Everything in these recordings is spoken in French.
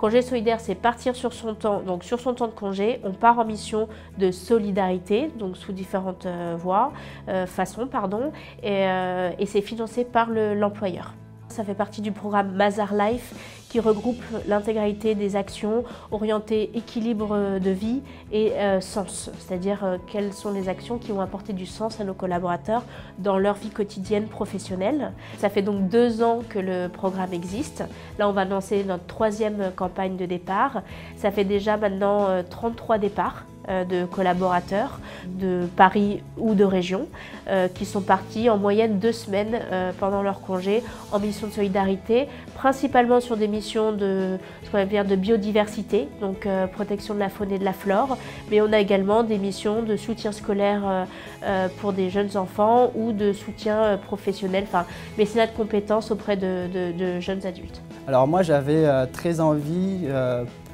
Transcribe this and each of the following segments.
Congé solidaire, c'est partir sur son temps, donc sur son temps de congé, on part en mission de solidarité, donc sous différentes façons, et c'est financé par l'employeur. Ça fait partie du programme Mazar Life qui regroupe l'intégralité des actions orientées équilibre de vie et sens, c'est-à-dire quelles sont les actions qui vont apporter du sens à nos collaborateurs dans leur vie quotidienne professionnelle. Ça fait donc 2 ans que le programme existe. Là, on va lancer notre 3e campagne de départ. Ça fait déjà maintenant 33 départs de collaborateurs de Paris ou de région qui sont partis en moyenne 2 semaines pendant leur congé en mission de solidarité, principalement sur des missions de ce qu'on appelle de biodiversité, donc protection de la faune et de la flore, mais on a également des missions de soutien scolaire pour des jeunes enfants ou de soutien professionnel, enfin mécénat de compétences auprès de jeunes adultes. Alors moi j'avais très envie,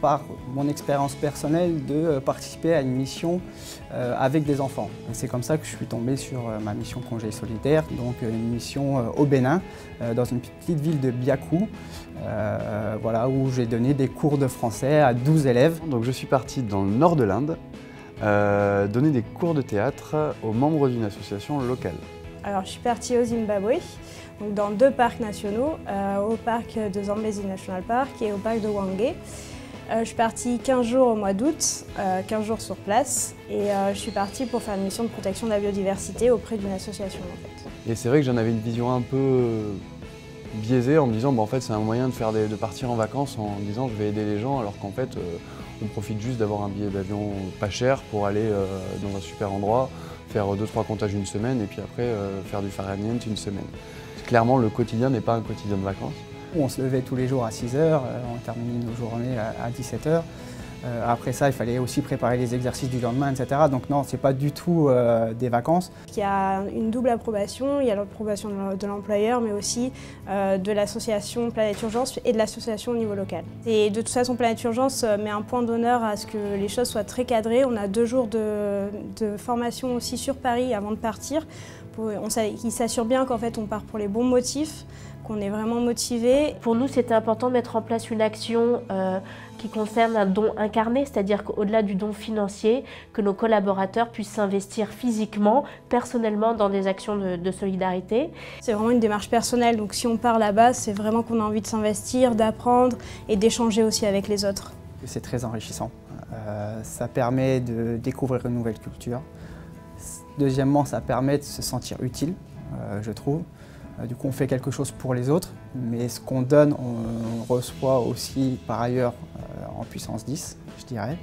par mon expérience personnelle, de participer à une mission avec des enfants. C'est comme ça que je suis tombé sur ma mission Congé solidaire, donc une mission au Bénin, dans une petite ville de Biakou, voilà, où j'ai donné des cours de français à 12 élèves. Donc je suis parti dans le nord de l'Inde, donner des cours de théâtre aux membres d'une association locale. Alors je suis partie au Zimbabwe, donc dans 2 parcs nationaux, au parc de Zambezi National Park et au parc de Hwange. Je suis partie 15 jours au mois d'août, 15 jours sur place, et je suis partie pour faire une mission de protection de la biodiversité auprès d'une association en fait. Et c'est vrai que j'en avais une vision un peu biaisée en me disant en fait c'est un moyen de partir en vacances en disant je vais aider les gens, alors qu'en fait on profite juste d'avoir un billet d'avion pas cher pour aller dans un super endroit, faire 2-3 comptages une semaine et puis après faire du farniente une semaine. Clairement le quotidien n'est pas un quotidien de vacances. On se levait tous les jours à 6 h, on terminait nos journées à 17 h. Après ça, il fallait aussi préparer les exercices du lendemain, etc. Donc non, c'est pas du tout des vacances. Il y a une double approbation, il y a l'approbation de l'employeur, mais aussi de l'association Planète Urgence et de l'association au niveau local. Et de toute façon, Planète Urgence met un point d'honneur à ce que les choses soient très cadrées. On a 2 jours de formation aussi sur Paris avant de partir. Ils s'assurent bien qu'en fait on part pour les bons motifs, qu'on est vraiment motivé. Pour nous, c'était important de mettre en place une action qui concerne un don incarné, c'est-à-dire qu'au-delà du don financier, que nos collaborateurs puissent s'investir physiquement, personnellement dans des actions de solidarité. C'est vraiment une démarche personnelle, donc si on part là-bas, c'est vraiment qu'on a envie de s'investir, d'apprendre et d'échanger aussi avec les autres. C'est très enrichissant, ça permet de découvrir une nouvelle culture. Deuxièmement, ça permet de se sentir utile, je trouve. Du coup, on fait quelque chose pour les autres, mais ce qu'on donne, on reçoit aussi par ailleurs en puissance 10, je dirais.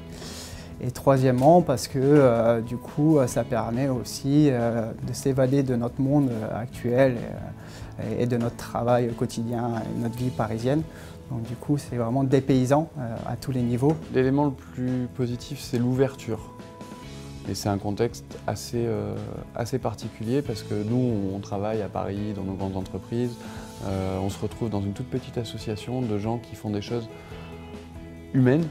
Et troisièmement, parce que du coup, ça permet aussi de s'évader de notre monde actuel et de notre travail quotidien et notre vie parisienne. Donc du coup, c'est vraiment dépaysant à tous les niveaux. L'élément le plus positif, c'est l'ouverture. Et c'est un contexte assez particulier parce que nous, on travaille à Paris, dans nos grandes entreprises. On se retrouve dans une toute petite association de gens qui font des choses humaines.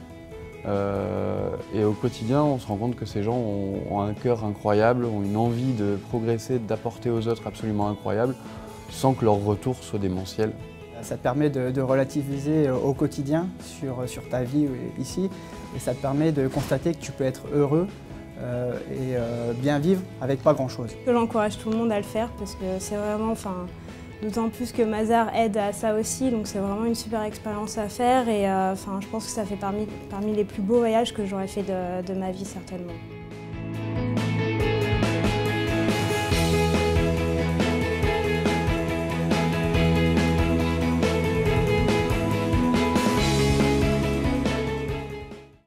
Et au quotidien, on se rend compte que ces gens ont un cœur incroyable, ont une envie de progresser, d'apporter aux autres absolument incroyable, sans que leur retour soit démentiel. Ça te permet de relativiser au quotidien sur ta vie ici, et ça te permet de constater que tu peux être heureux et bien vivre avec pas grand-chose. J'encourage tout le monde à le faire parce que c'est vraiment, d'autant plus que Mazar aide à ça aussi, donc c'est vraiment une super expérience à faire et je pense que ça fait parmi les plus beaux voyages que j'aurais fait de ma vie certainement.